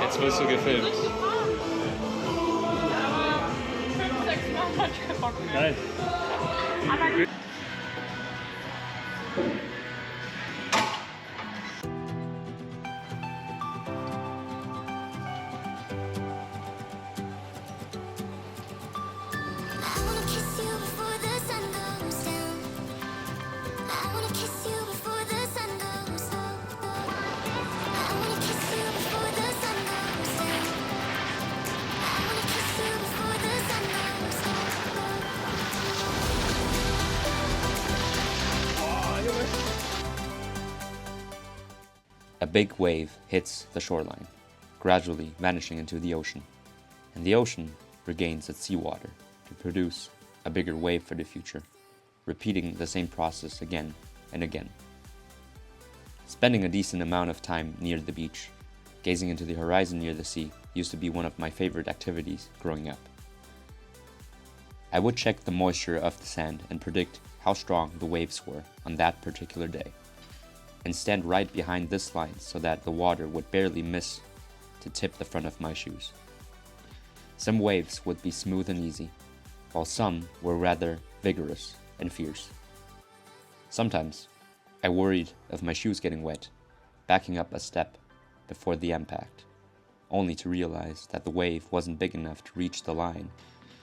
Jetzt wirst du gefilmt. Geil. A big wave hits the shoreline, gradually vanishing into the ocean, and the ocean regains its seawater to produce a bigger wave for the future, repeating the same process again and again. Spending a decent amount of time near the beach, gazing into the horizon near the sea, used to be one of my favorite activities growing up. I would check the moisture of the sand and predict how strong the waves were on that particular day, and stand right behind this line so that the water would barely miss to tip the front of my shoes. Some waves would be smooth and easy, while some were rather vigorous and fierce. Sometimes I worried of my shoes getting wet, backing up a step before the impact, only to realize that the wave wasn't big enough to reach the line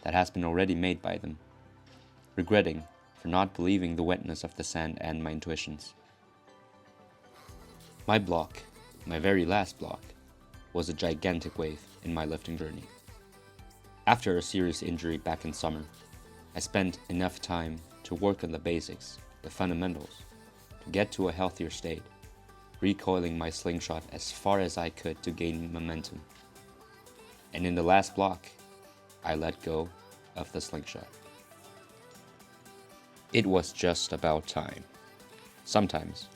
that has been already made by them, regretting for not believing the wetness of the sand and my intuitions. My block, my very last block, was a gigantic wave in my lifting journey. After a serious injury back in summer, I spent enough time to work on the basics, the fundamentals, to get to a healthier state, recoiling my slingshot as far as I could to gain momentum. And in the last block, I let go of the slingshot. It was just about time. Sometimes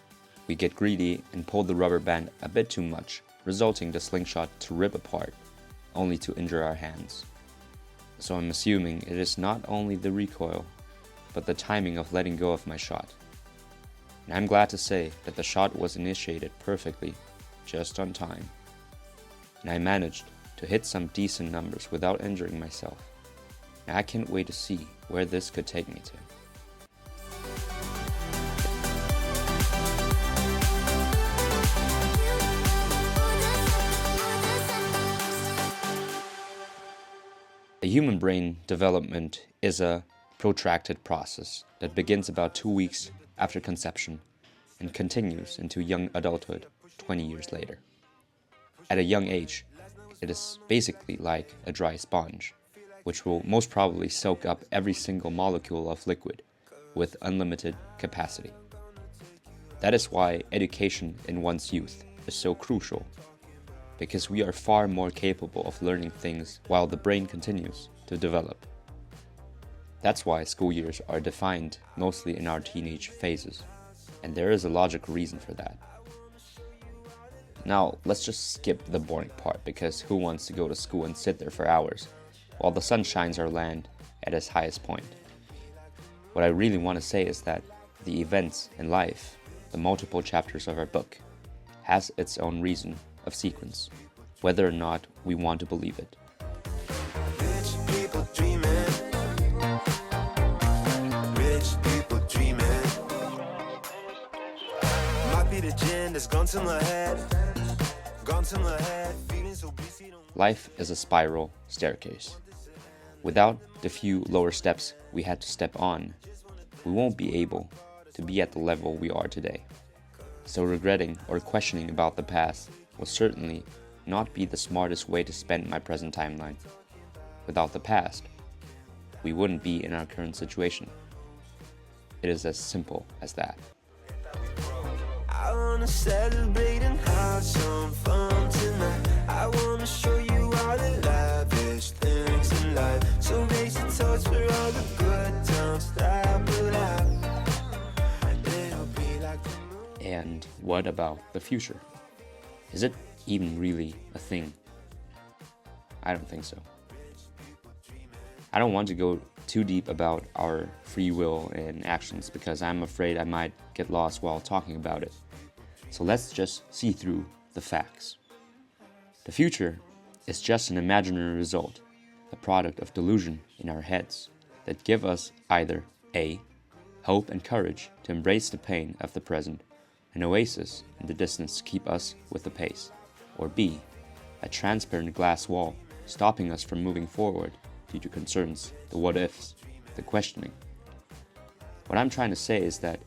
we get greedy and pull the rubber band a bit too much, resulting the slingshot to rip apart, only to injure our hands. So I'm assuming it is not only the recoil, but the timing of letting go of my shot. And I'm glad to say that the shot was initiated perfectly, just on time. And I managed to hit some decent numbers without injuring myself. And I can't wait to see where this could take me to. The human brain development is a protracted process that begins about 2 weeks after conception and continues into young adulthood 20 years later. At a young age, it is basically like a dry sponge, which will most probably soak up every single molecule of liquid with unlimited capacity. That is why education in one's youth is so crucial, because we are far more capable of learning things while the brain continues to develop. That's why school years are defined mostly in our teenage phases, and there is a logical reason for that. Now, let's just skip the boring part, because who wants to go to school and sit there for hours while the sun shines our land at its highest point? What I really want to say is that the events in life, the multiple chapters of our book, has its own reason of sequence, whether or not we want to believe it. Rich people dreaming. Rich people dreaming. Might be the gin that's gone to my head. Gone to my head. Feeling so busy. Life is a spiral staircase. Without the few lower steps we had to step on, we won't be able to be at the level we are today. So regretting or questioning about the past will certainly not be the smartest way to spend my present timeline. Without the past, we wouldn't be in our current situation. It is as simple as that. I wanna celebrate and have some fun tonight. I wanna show you all the lavish things in life. So raise a toast for all the good times that we'll have. It'll be like the moon. And what about the future? Is it even really a thing? I don't think so. I don't want to go too deep about our free will and actions because I'm afraid I might get lost while talking about it. So let's just see through the facts. The future is just an imaginary result, a product of delusion in our heads that give us either A, hope and courage to embrace the pain of the present, an oasis in the distance to keep us with the pace, or B, a transparent glass wall stopping us from moving forward due to concerns, the what-ifs, the questioning. What I'm trying to say is that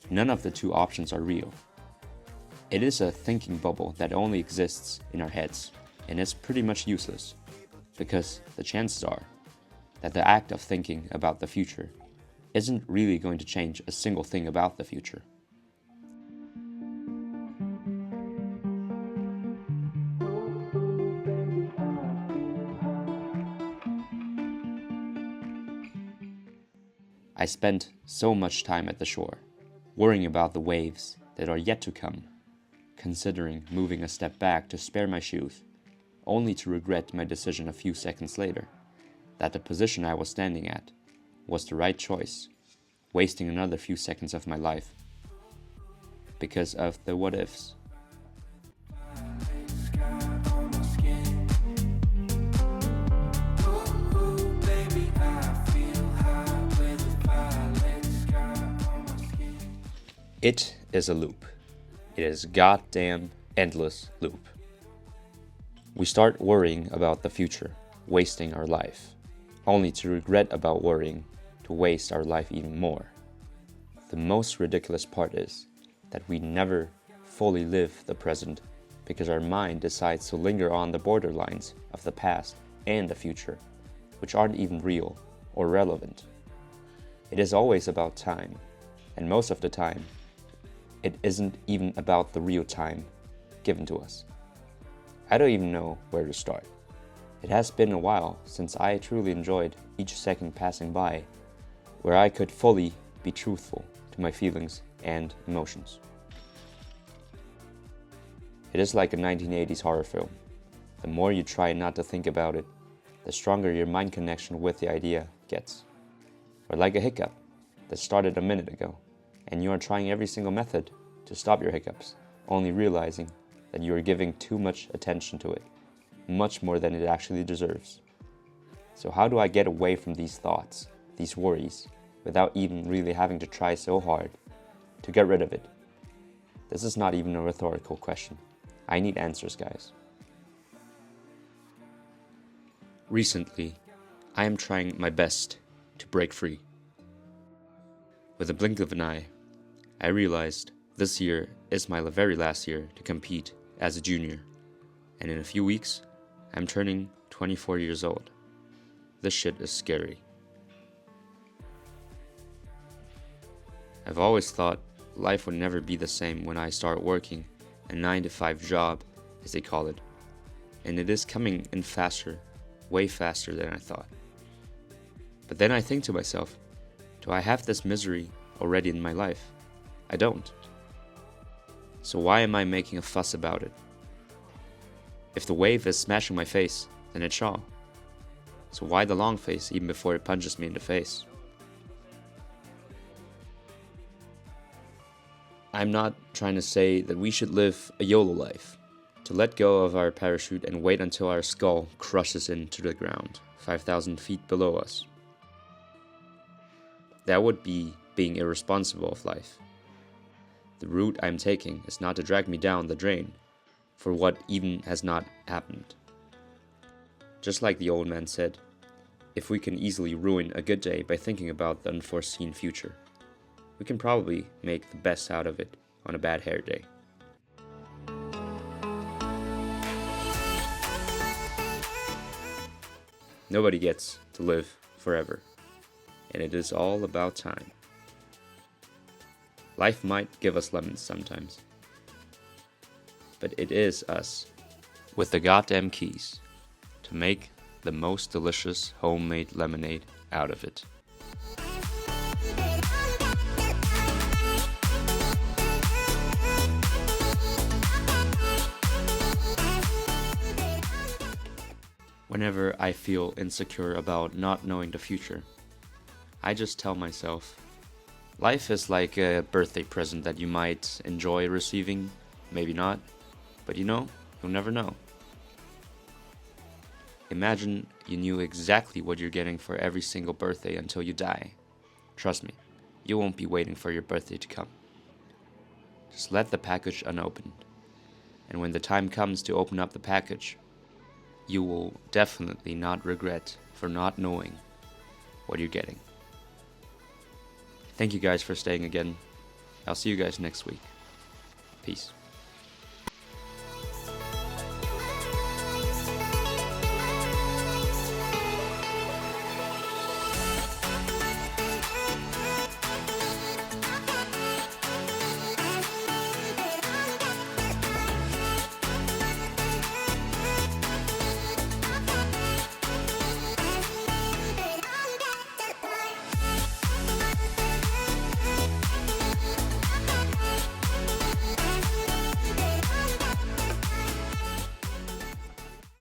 none of the two options are real. It is a thinking bubble that only exists in our heads, and it's pretty much useless, because the chances are that the act of thinking about the future isn't really going to change a single thing about the future. I spent so much time at the shore, worrying about the waves that are yet to come, considering moving a step back to spare my shoes, only to regret my decision a few seconds later, that the position I was standing at was the right choice, wasting another few seconds of my life because of the what-ifs. It is a loop. It is a goddamn endless loop. We start worrying about the future, wasting our life, only to regret about worrying, to waste our life even more. The most ridiculous part is that we never fully live the present because our mind decides to linger on the borderlines of the past and the future, which aren't even real or relevant. It is always about time, and most of the time, it isn't even about the real time given to us. I don't even know where to start. It has been a while since I truly enjoyed each second passing by, where I could fully be truthful to my feelings and emotions. It is like a 1980s horror film. The more you try not to think about it, the stronger your mind connection with the idea gets. Or like a hiccup that started a minute ago, and you are trying every single method to stop your hiccups, only realizing that you are giving too much attention to it, much more than it actually deserves. So how do I get away from these thoughts, these worries, without even really having to try so hard to get rid of it? This is not even a rhetorical question. I need answers, guys. Recently, I am trying my best to break free. With a blink of an eye, I realized this year is my very last year to compete as a junior, and in a few weeks, I'm turning 24 years old. This shit is scary. I've always thought life would never be the same when I start working a 9-to-5 job, as they call it, and it is coming in faster, way faster than I thought. But then I think to myself, do I have this misery already in my life? I don't. So why am I making a fuss about it? If the wave is smashing my face, then it shall. So why the long face even before it punches me in the face? I'm not trying to say that we should live a YOLO life, to let go of our parachute and wait until our skull crushes into the ground, 5,000 feet below us. That would be being irresponsible of life. The route I'm taking is not to drag me down the drain for what even has not happened. Just like the old man said, if we can easily ruin a good day by thinking about the unforeseen future, we can probably make the best out of it on a bad hair day. Nobody gets to live forever, and it is all about time. Life might give us lemons sometimes, but it is us, with the goddamn keys, to make the most delicious homemade lemonade out of it. Whenever I feel insecure about not knowing the future, I just tell myself, life is like a birthday present that you might enjoy receiving, maybe not, but you'll never know. Imagine you knew exactly what you're getting for every single birthday until you die. Trust me, you won't be waiting for your birthday to come. Just let the package unopened. And when the time comes to open up the package, you will definitely not regret for not knowing what you're getting. Thank you guys for staying again. I'll see you guys next week. Peace.